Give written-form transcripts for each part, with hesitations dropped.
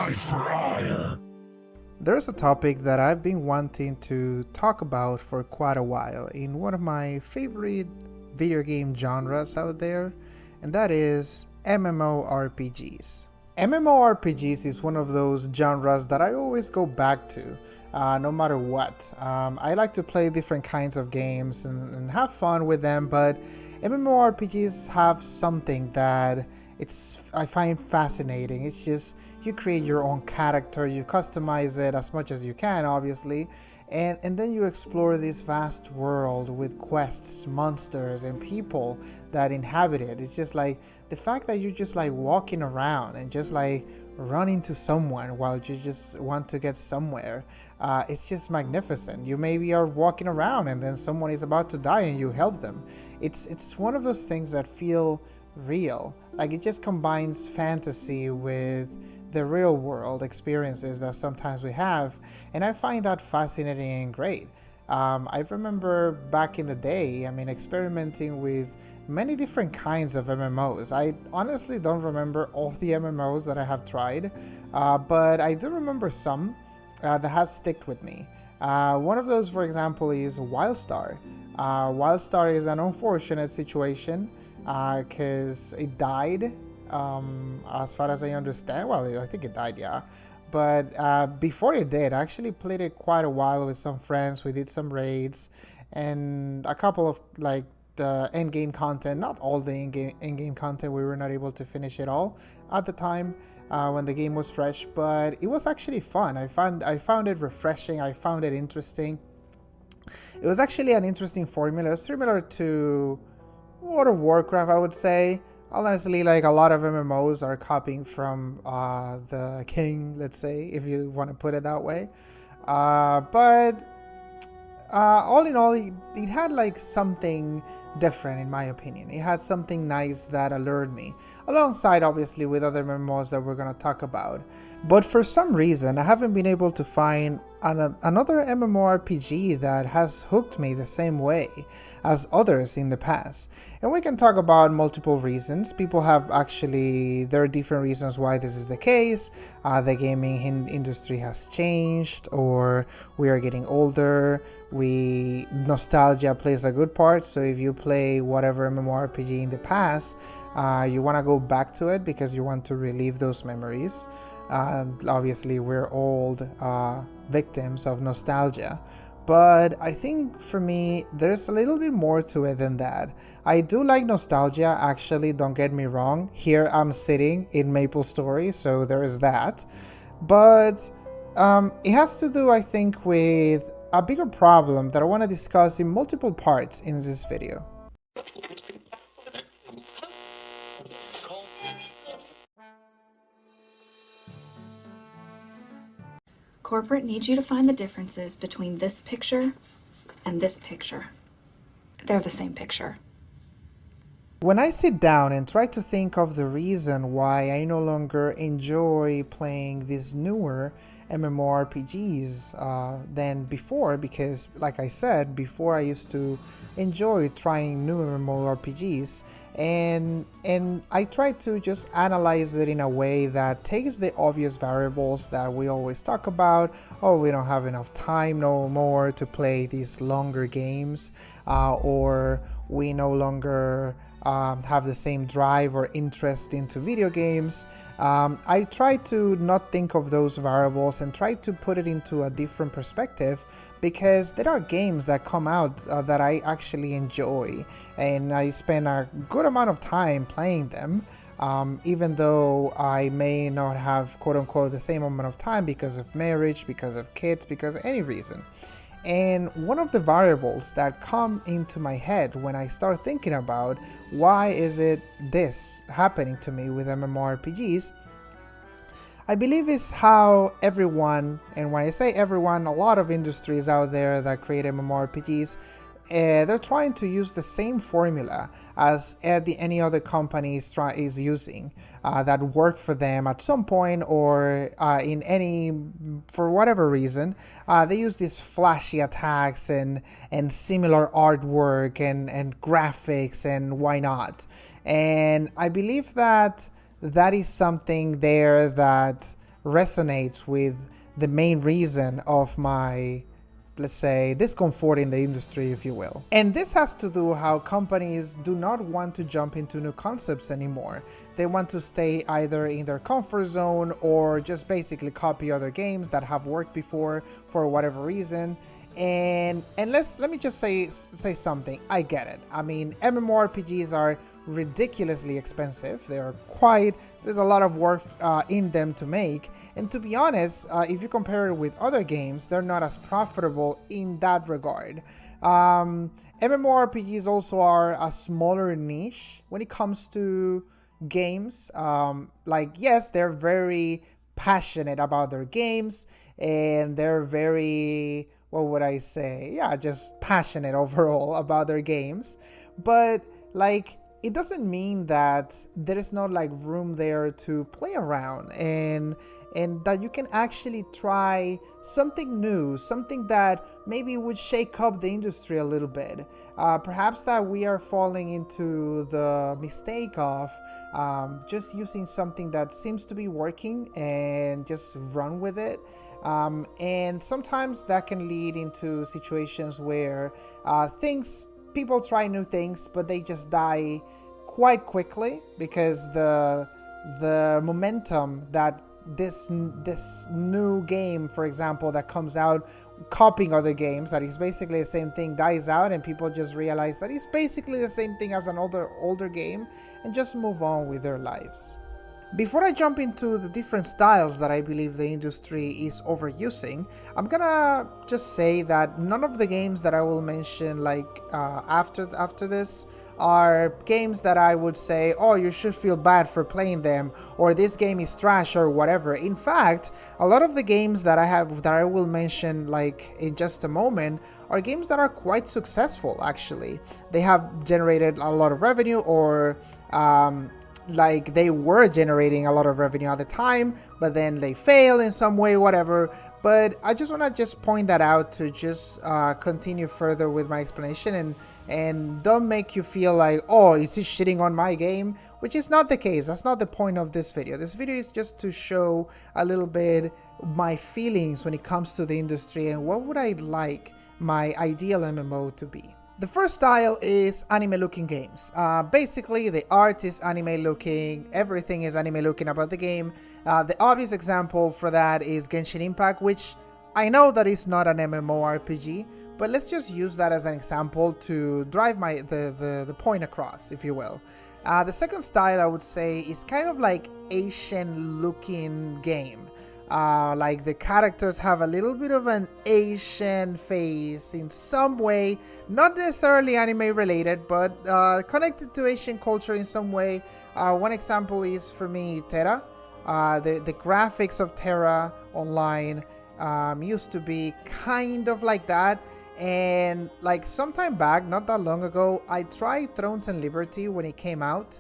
eye for ire. There's a topic that I've been wanting to talk about for quite a while in one of my favorite video game genres out there, and that is MMORPGs. MMORPGs is one of those genres that I always go back to, no matter what. I like to play different kinds of games and have fun with them, but MMORPGs have something that I find fascinating. It's just you create your own character, you customize it as much as you can, obviously, and then you explore this vast world with quests, monsters, and people that inhabit it. It's just like the fact that you're just like walking around and just like run into someone while you just want to get somewhere. It's just magnificent. You maybe are walking around and then someone is about to die and you help them. It's one of those things that feel real. Like it just combines fantasy with the real world experiences that sometimes we have, and I find that fascinating and great. I remember back in the day, experimenting with many different kinds of MMOs. I honestly don't remember all the MMOs that I have tried, but I do remember some that have stuck with me. One of those, for example, is Wildstar. Wildstar is an unfortunate situation because it died, as far as I understand. Well, I think it died, yeah. But before it did, I actually played it quite a while with some friends. We did some raids and a couple of like the end game content. Not all the end game content. We were not able to finish it all at the time when the game was fresh, but it was actually fun. I found it refreshing. I found it interesting. It was actually an interesting formula. It was similar to World of Warcraft, I would say. Honestly, like a lot of MMOs are copying from the King, let's say, if you want to put it that way. But all in all, it had like something different, in my opinion. It had something nice that allured me, alongside obviously with other MMOs that we're going to talk about. But for some reason, I haven't been able to find another MMORPG that has hooked me the same way as others in the past. And we can talk about multiple reasons. People have there are different reasons why this is the case. The gaming industry has changed, or we are getting older. Nostalgia plays a good part. So if you play whatever MMORPG in the past, you want to go back to it because you want to relive those memories. Obviously, we're old victims of nostalgia, but I think for me, there's a little bit more to it than that. I do like nostalgia, actually, don't get me wrong. Here I'm sitting in MapleStory, so there is that. But it has to do, I think, with a bigger problem that I want to discuss in multiple parts in this video. Corporate needs you to find the differences between this picture and this picture. They're the same picture. When I sit down and try to think of the reason why I no longer enjoy playing these newer MMORPGs than before, because like I said before, I used to enjoy trying new MMORPGs, and I try to just analyze it in a way that takes the obvious variables that we always talk about. Oh, we don't have enough time no more to play these longer games, or we no longer have the same drive or interest into video games. I try to not think of those variables and try to put it into a different perspective, because there are games that come out that I actually enjoy, and I spend a good amount of time playing them, even though I may not have quote-unquote the same amount of time because of marriage, because of kids, because of any reason. And one of the variables that come into my head when I start thinking about why is it this happening to me with MMORPGs, I believe is how everyone, and when I say everyone, a lot of industries out there that create MMORPGs, they're trying to use the same formula as any other company is using that work for them at some point, or for whatever reason. They use these flashy attacks and similar artwork and graphics, and why not? And I believe that is something there that resonates with the main reason of my, let's say, discomfort in the industry, if you will. And this has to do how companies do not want to jump into new concepts anymore. They want to stay either in their comfort zone or just basically copy other games that have worked before for whatever reason. And let me just say something. I get it. I mean, MMORPGs are ridiculously expensive. There's a lot of work in them to make, and to be honest, if you compare it with other games, they're not as profitable in that regard. MMORPGs also are a smaller niche when it comes to games. Yes, they're very passionate about their games, and they're very, what would I say? Yeah, just passionate overall about their games. But it doesn't mean that there is not room there to play around and that you can actually try something new, something that maybe would shake up the industry a little bit. Perhaps that we are falling into the mistake of just using something that seems to be working and just run with it. And sometimes that can lead into situations where people try new things, but they just die quite quickly because the momentum that this new game, for example, that comes out copying other games that is basically the same thing, dies out, and people just realize that it's basically the same thing as another older game and just move on with their lives. Before I jump into the different styles that I believe the industry is overusing, I'm gonna just say that none of the games that I will mention after this are games that I would say, oh, you should feel bad for playing them, or this game is trash, or whatever. In fact, a lot of the games that I will mention in just a moment are games that are quite successful. Actually, they have generated a lot of revenue, or they were generating a lot of revenue at the time, but then they fail in some way, whatever. But I just want to point that out to just continue further with my explanation and don't make you feel like, oh, is he shitting on my game? Which is not the case. That's not the point of this video. This video is just to show a little bit my feelings when it comes to the industry and what would I like my ideal MMO to be. The first style is anime looking games. Basically, the art is anime looking, everything is anime looking about the game. The obvious example for that is Genshin Impact, which I know that is not an MMORPG, but let's just use that as an example to drive the point across, if you will. The second style I would say is kind of like Asian looking game. The characters have a little bit of an Asian face in some way, not necessarily anime related, but connected to Asian culture in some way. One example is for me Terra. The graphics of Terra online used to be kind of like that, and sometime back, not that long ago, I tried Thrones and Liberty when it came out.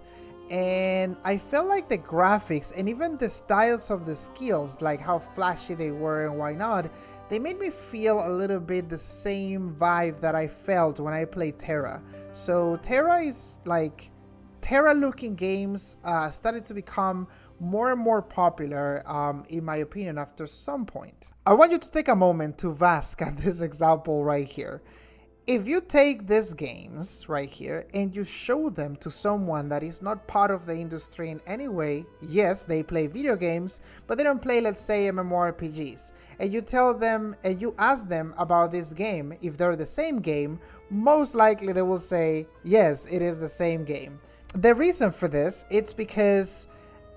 And I felt like the graphics and even the styles of the skills, like how flashy they were and why not, they made me feel a little bit the same vibe that I felt when I played Terra. So Terra looking games started to become more and more popular, in my opinion, after some point. I want you to take a moment to bask at this example right here. If you take these games right here and you show them to someone that is not part of the industry in any way, yes, they play video games, but they don't play, let's say, MMORPGs, and you tell them and you ask them about this game, if they're the same game, most likely they will say, yes, it is the same game. The reason for this, it's because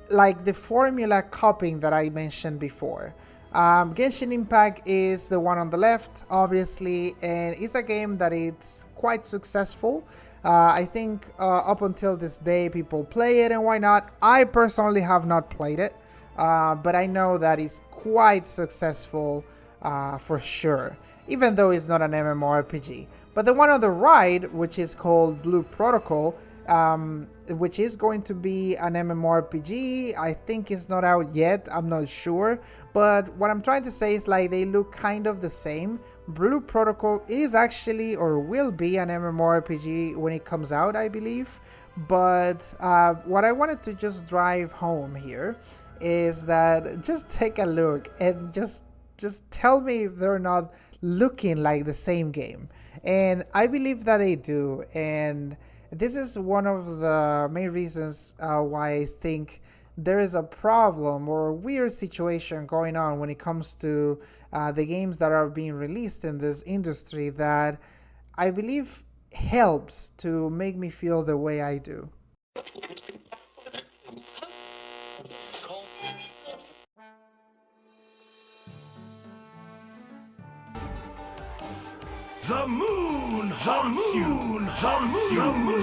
the formula copying that I mentioned before. Genshin Impact is the one on the left, obviously, and it's a game that it's quite successful. I think up until this day people play it, and why not? I personally have not played it, but I know that it's quite successful for sure, even though it's not an MMORPG. But the one on the right, which is called Blue Protocol, which is going to be an MMORPG. I think it's not out yet, I'm not sure, but what I'm trying to say is they look kind of the same. Blue Protocol is actually, or will be, an MMORPG when it comes out, I believe. But what I wanted to just drive home here is that just take a look and just tell me if they're not looking like the same game. And I believe that they do. And this is one of the main reasons why I think there is a problem or a weird situation going on when it comes to the games that are being released in this industry that I believe helps to make me feel the way I do. The moon haunts you. The moon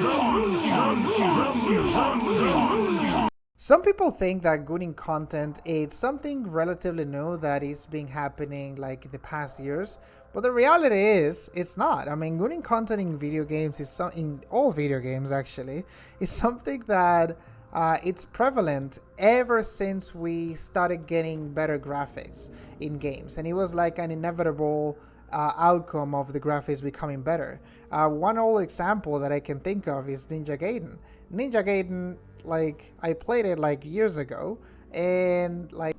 haunts you. Some people think that gooning content is something relatively new that is being happening like in the past years, but the reality is it's not. I mean, gooning content in video games in all video games actually is something that it's prevalent ever since we started getting better graphics in games, and it was like an inevitable outcome of the graphics becoming better. One old example that I can think of is Ninja Gaiden. Ninja Gaiden, like I played it like years ago, and like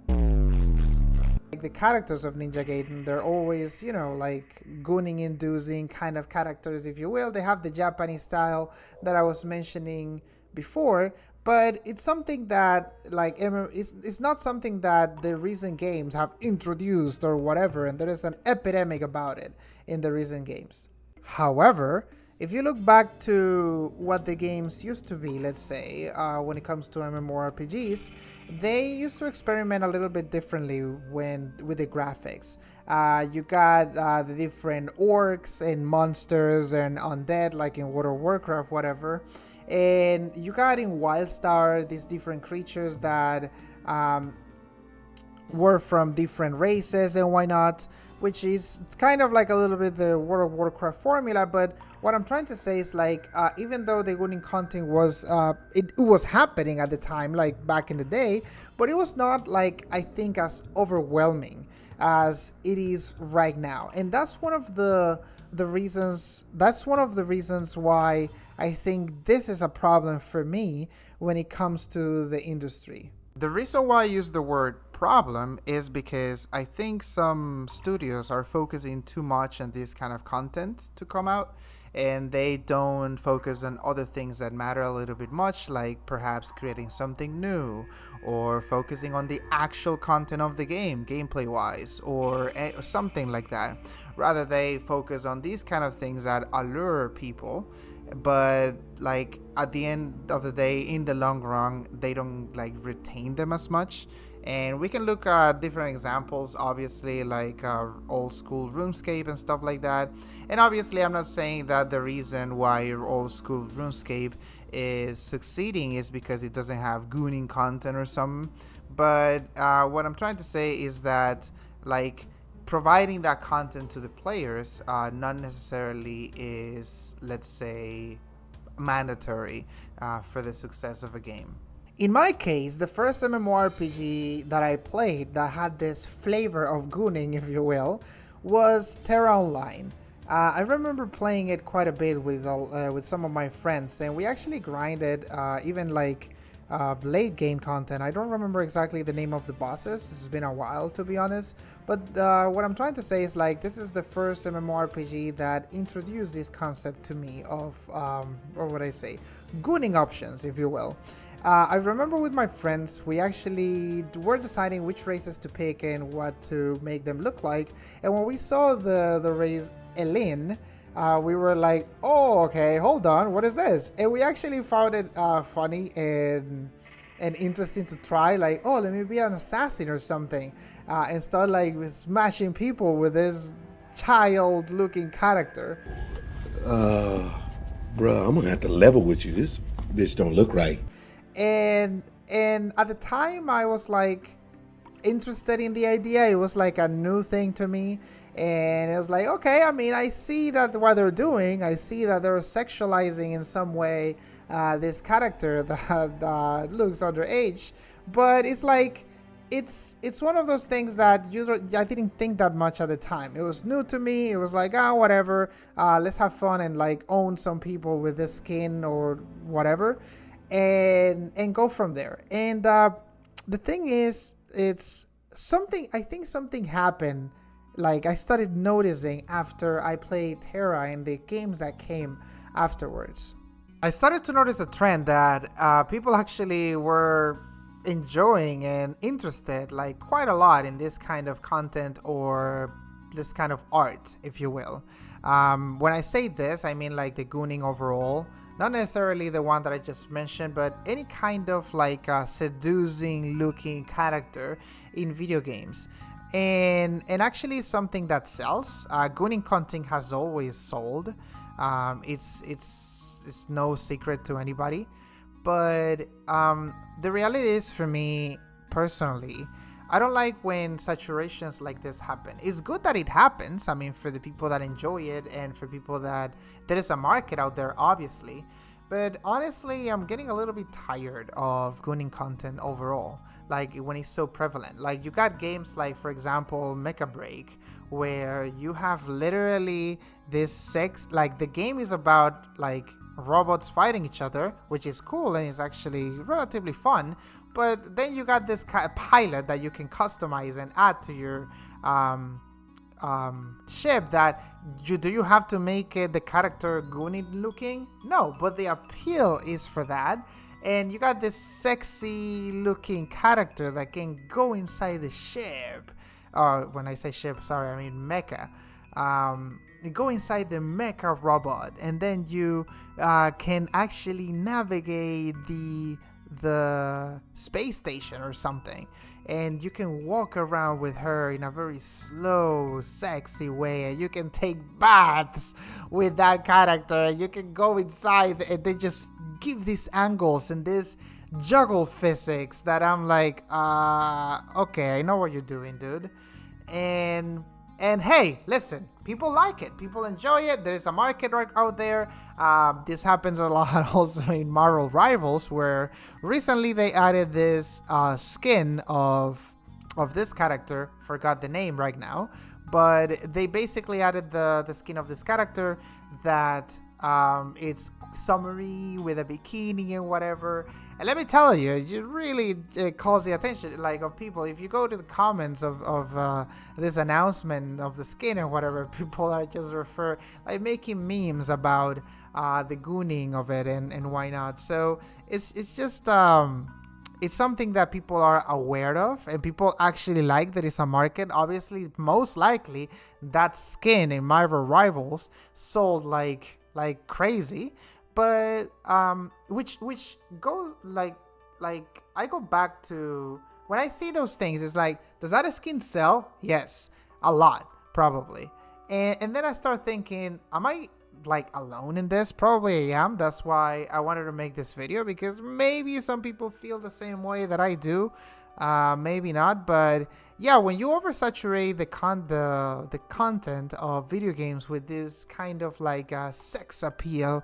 the characters of Ninja Gaiden, they're always, you know, like gooning inducing kind of characters, if you will. They have the Japanese style that I was mentioning before, but it's something that like it's not something that the recent games have introduced or whatever, and there is an epidemic about it in the recent games. However, if you look back to what the games used to be, let's say, when it comes to MMORPGs, they used to experiment a little bit differently with the graphics. You got the different orcs and monsters and undead, like in World of Warcraft, whatever. And you got in Wildstar these different creatures that were from different races and why not, which is it's kind of like a little bit the World of Warcraft formula. But what I'm trying to say is like even though the gooning content was it was happening at the time, like back in the day, but it was not like I think as overwhelming as it is right now. And that's one of the reasons why I think this is a problem for me when it comes to the industry. The reason why I use the word problem is because I think some studios are focusing too much on this kind of content to come out, and they don't focus on other things that matter a little bit much, like perhaps creating something new or focusing on the actual content of the game, gameplay wise, or something like that. Rather, they focus on these kind of things that allure people, but like at the end of the day, in the long run, they don't like retain them as much. And we can look at different examples, obviously, like old school RuneScape and stuff like that. And obviously, I'm not saying that the reason why your old school RuneScape is succeeding is because it doesn't have gooning content or something. But what I'm trying to say is that, like, providing that content to the players not necessarily is, let's say, mandatory for the success of a game. In my case, the first MMORPG that I played that had this flavor of gooning, if you will, was Terra Online. I remember playing it quite a bit with some of my friends, and we actually grinded even like late game content. I don't remember exactly the name of the bosses. It's been a while, to be honest. But what I'm trying to say is like this is the first MMORPG that introduced this concept to me of what would I say, gooning options, if you will. I remember with my friends, we actually were deciding which races to pick and what to make them look like. And when we saw the race Elin, we were like, oh, okay, hold on, what is this? And we actually found it funny and interesting to try, like, oh, let me be an assassin or something, and start like smashing people with this child-looking character. Bruh, I'm gonna have to level with you. This bitch don't look right. And at the time I was like interested in the idea. It was like a new thing to me, and it was like, okay, I mean, I see that what they're doing, I see that they're sexualizing in some way this character that looks underage, but it's like it's one of those things that I didn't think that much at the time. It was new to me. It was like, whatever, let's have fun and like own some people with this skin or whatever, and go from there. And the thing is, it's something, I think something happened. Like, I started noticing after I played Terra and the games that came afterwards. I started to notice a trend that people actually were enjoying and interested, like, quite a lot in this kind of content or this kind of art, if you will. When I say this, I mean like the gooning overall, not necessarily the one that I just mentioned, but any kind of like seducing looking character in video games. And actually something that sells. Gooning content has always sold. It's no secret to anybody. But the reality is, for me personally, I don't like when saturations like this happen. It's good that it happens. I mean, for the people that enjoy it and for people that there is a market out there, obviously. But honestly, I'm getting a little bit tired of gooning content overall. Like, when it's so prevalent. Like, you got games like, for example, Mecha Break, where you have literally this sex. Like, the game is about like robots fighting each other, which is cool and is actually relatively fun. But then you got this pilot that you can customize and add to your ship. That do you have to make it the character gooning looking? No, but the appeal is for that. And you got this sexy looking character that can go inside the ship. When I say ship, sorry, I mean mecha. You go inside the mecha robot, and then you can actually navigate the space station or something, and you can walk around with her in a very slow, sexy way, and you can take baths with that character. You can go inside, and they just give these angles and this juggle physics that I'm like, okay, I know what you're doing, dude. And hey, listen, people like it. People enjoy it. There's a market right out there. This happens a lot also in Marvel Rivals, where recently they added this skin of this character. Forgot the name right now. But they basically added the skin of this character that it's summery with a bikini and whatever. And let me tell you, it really calls the attention like of people. If you go to the comments of this announcement of the skin and whatever, people are just like making memes about the gooning of it and why not. So it's just it's something that people are aware of and people actually like. That is a market. Obviously, most likely that skin in Marvel Rivals sold like crazy. But which go like I go back to when I see those things, it's like, does that skin sell? Yes, a lot, probably. And then I start thinking, am I like alone in this? Probably I am. That's why I wanted to make this video, because maybe some people feel the same way that I do. Maybe not, but yeah, when you oversaturate the content of video games with this kind of like sex appeal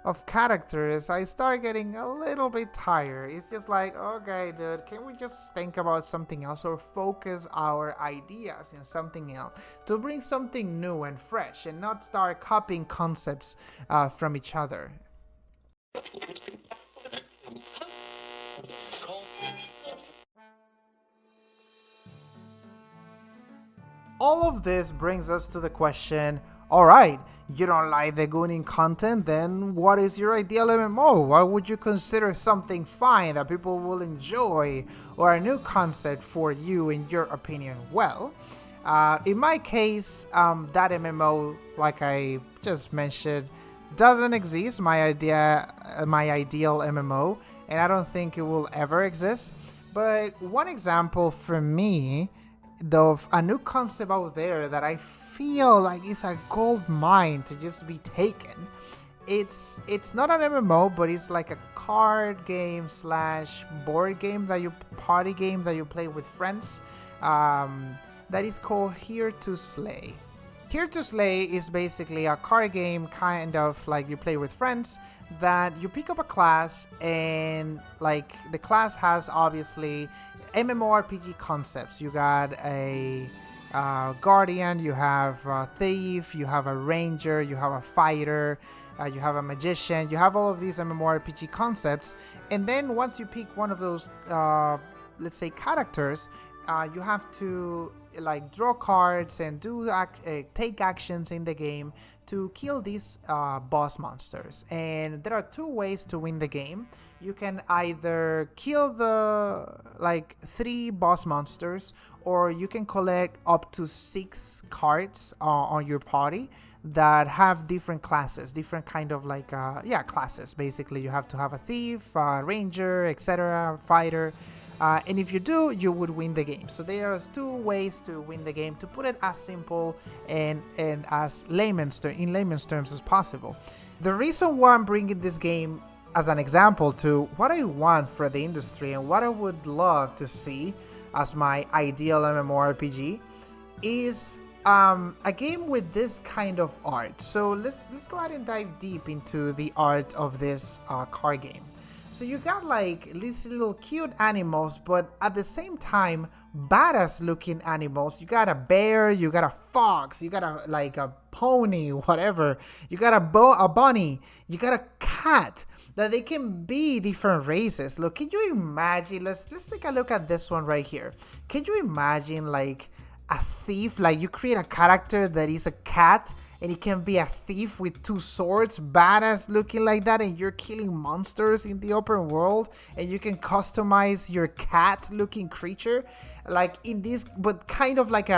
of characters, I start getting a little bit tired. It's just like, okay, dude, can we just think about something else or focus our ideas in something else to bring something new and fresh and not start copying concepts from each other? All of this brings us to the question, alright, you don't like the gooning content, then what is your ideal MMO? What would you consider something fine that people will enjoy, or a new concept for you in your opinion? Well, in my case, that MMO, like I just mentioned, doesn't exist, my ideal MMO, and I don't think it will ever exist. But one example for me, though, a new concept out there that I feel like it's a gold mine to just be taken. It's not an MMO, but it's like a card game / board game party game that you play with friends. That is called Here to Slay. Here to Slay is basically a card game, kind of like you play with friends, that you pick up a class, and like the class has obviously MMORPG concepts. You got a guardian, you have a thief, you have a ranger, you have a fighter, you have a magician. You have all of these MMORPG concepts, and then once you pick one of those let's say, characters, you have to like draw cards and do take actions in the game to kill these boss monsters. And there are two ways to win the game. You can either kill the like 3 boss monsters, or you can collect up to 6 cards on your party that have different classes, different kind of like classes. Basically, you have to have a thief, ranger, etc., fighter. And if you do, you would win the game. So there's 2 ways to win the game, to put it as simple and as in layman's terms as possible. The reason why I'm bringing this game as an example to what I want for the industry and what I would love to see as my ideal MMORPG is a game with this kind of art. So let's go ahead and dive deep into the art of this card game. So you got like these little cute animals, but at the same time, badass looking animals. You got a bear, you got a fox, you got a pony, whatever. You got a bunny, you got a cat. That they can be different races. Look, can you imagine? Let's take a look at this one right here. Can you imagine like a thief? Like you create a character that is a cat, and it can be a thief with 2 swords, badass looking like that, and you're killing monsters in the open world, and you can customize your cat looking creature like in this, but kind of like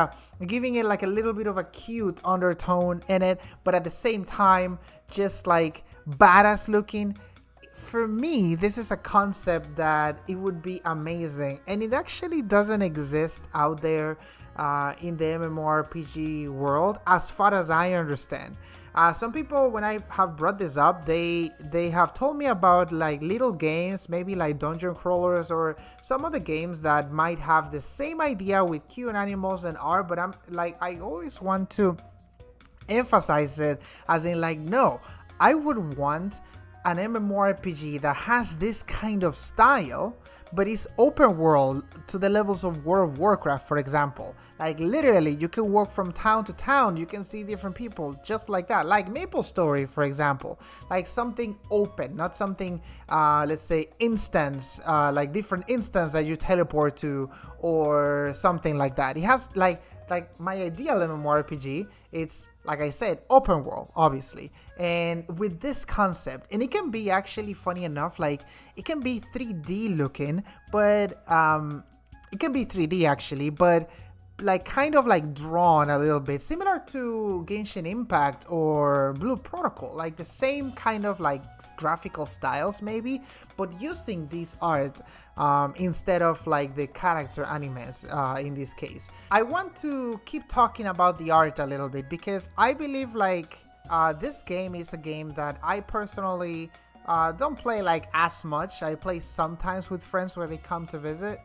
giving it like a little bit of a cute undertone in it, but at the same time just like badass looking. For me, this is a concept that it would be amazing, and it actually doesn't exist out there in the MMORPG world, as far as I understand. Some people, when I have brought this up, they have told me about like little games, maybe like dungeon crawlers or some other games that might have the same idea with cute animals and art, but I always want to emphasize it as in like, no, I would want an MMORPG that has this kind of style, but it's open world to the levels of World of Warcraft, for example. Like literally, you can walk from town to town, you can see different people just like that. Like MapleStory, for example. Like something open, not something, let's say, instance, like different instance that you teleport to or something like that. It has like my ideal MMORPG, it's like I said, open world, obviously, and with this concept, and it can be actually funny enough, like it can be 3D looking, but it can be 3D actually, but like kind of like drawn a little bit similar to Genshin Impact or Blue Protocol, like the same kind of like graphical styles maybe, but using this art instead of like the character animes in this case. I want to keep talking about the art a little bit because I believe like this game is a game that I personally don't play like as much. I play sometimes with friends where they come to visit.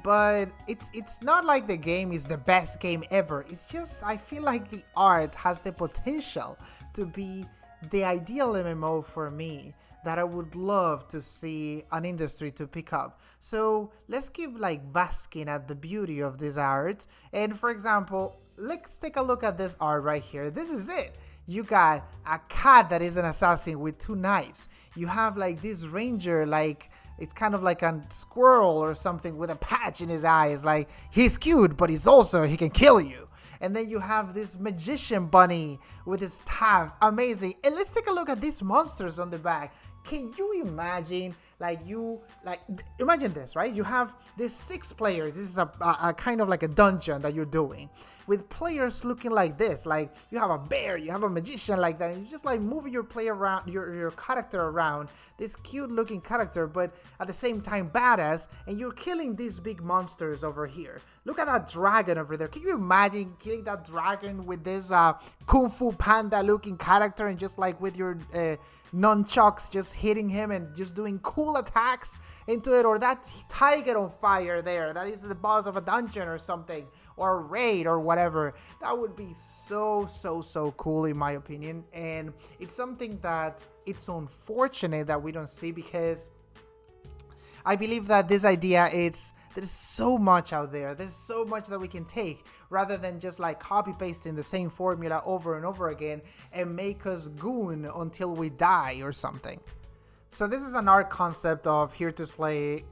But it's not like the game is the best game ever. It's just I feel like the art has the potential to be the ideal MMO for me that I would love to see an industry to pick up. So let's keep like basking at the beauty of this art. And for example, let's take a look at this art right here. This is it. You got a cat that is an assassin with 2 knives. You have like this ranger, like it's kind of like a squirrel or something with a patch in his eyes. Like he's cute, but he can kill you. And then you have this magician bunny with his staff. Amazing. And let's take a look at these monsters on the back. Can you imagine, imagine this, right? You have these 6 players. This is a kind of like a dungeon that you're doing with players looking like this. Like you have a bear, you have a magician like that, and you just like moving your player around, your character around, this cute looking character, but at the same time badass, and you're killing these big monsters over here. Look at that dragon over there. Can you imagine killing that dragon with this Kung Fu Panda looking character and just like with your nunchucks just hitting him and just doing cool attacks into it, or that tiger on fire there that is the boss of a dungeon or something, or a raid or whatever. That would be so cool in my opinion, and it's something that it's unfortunate that we don't see, because I believe that this idea there's so much out there. There's so much that we can take rather than just like copy pasting the same formula over and over again and make us goon until we die or something. So this is an art concept of Here to Slay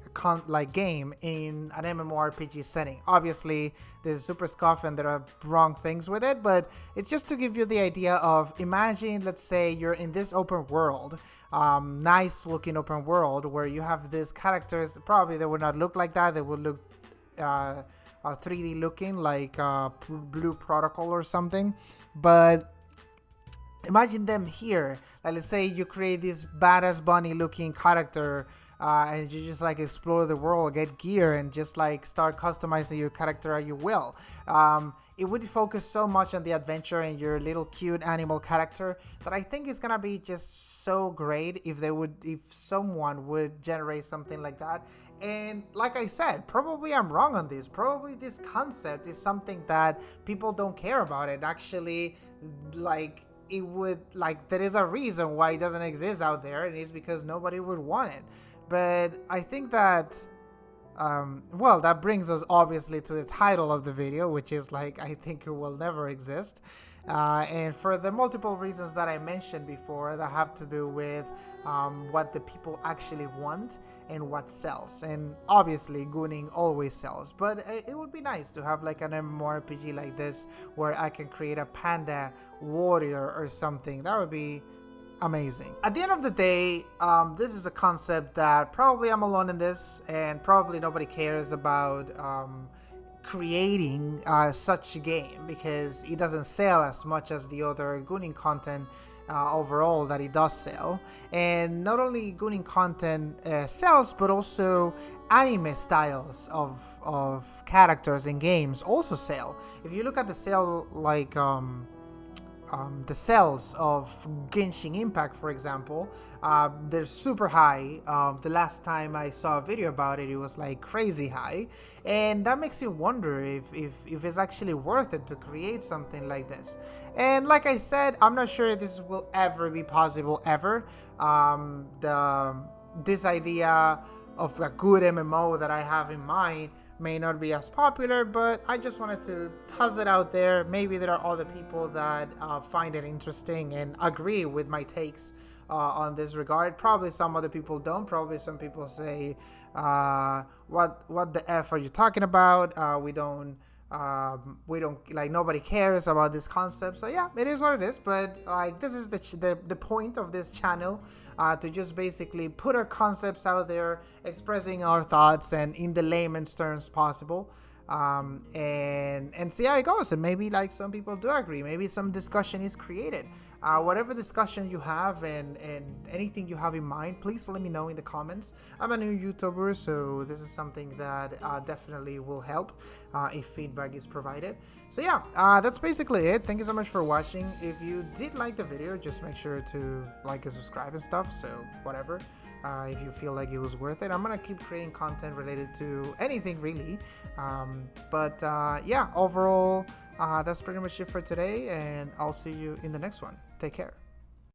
game in an MMORPG setting. Obviously, this is super scuffed and there are wrong things with it, but it's just to give you the idea of, imagine, let's say you're in this open world, nice looking open world where you have these characters. Probably they would not look like that. They would look 3D looking, like Blue Protocol or something. But imagine them here. Like, let's say you create this badass bunny looking character, and you just like explore the world, get gear, and just like start customizing your character as you will. It would focus so much on the adventure and your little cute animal character that I think it's gonna be just so great if someone would generate something like that. And like I said, probably I'm wrong on this. Probably this concept is something that people don't care about. It actually, like, it would, like, there is a reason why it doesn't exist out there, and it's because nobody would want it. But I think that, well, that brings us obviously to the title of the video, which is like, I think it will never exist. And for the multiple reasons that I mentioned before that have to do with what the people actually want and what sells. And obviously gooning always sells, but it would be nice to have like an MMORPG like this where I can create a panda warrior or something. That would be amazing. At the end of the day, this is a concept that probably I'm alone in this, and probably nobody cares about creating such a game because it doesn't sell as much as the other gooning content overall that it does sell. And not only gooning content sells, but also anime styles of characters in games also sell. If you look at the sale, like the sales of Genshin Impact, for example, they're super high. The last time I saw a video about it, it was like crazy high, and that makes you wonder if it's actually worth it to create something like this. And like I said, I'm not sure if this will ever be possible ever. This idea of a good MMO that I have in mind may not be as popular, but I just wanted to toss it out there. Maybe there are other people that find it interesting and agree with my takes on this regard. Probably some other people don't. Probably some people say, what the F are you talking about? We don't like, nobody cares about this concept. So yeah, it is what it is. But like, this is the point of this channel, to just basically put our concepts out there, expressing our thoughts and in the layman's terms possible, and see how it goes. And maybe like some people do agree, maybe some discussion is created. Whatever discussion you have and anything you have in mind, please let me know in the comments. I'm a new YouTuber, so this is something that definitely will help if feedback is provided. So yeah, that's basically it. Thank you so much for watching. If you did like the video, just make sure to like and subscribe and stuff, so whatever. If you feel like it was worth it, I'm gonna keep creating content related to anything really. Yeah, overall, that's pretty much it for today, and I'll see you in the next one. Take care.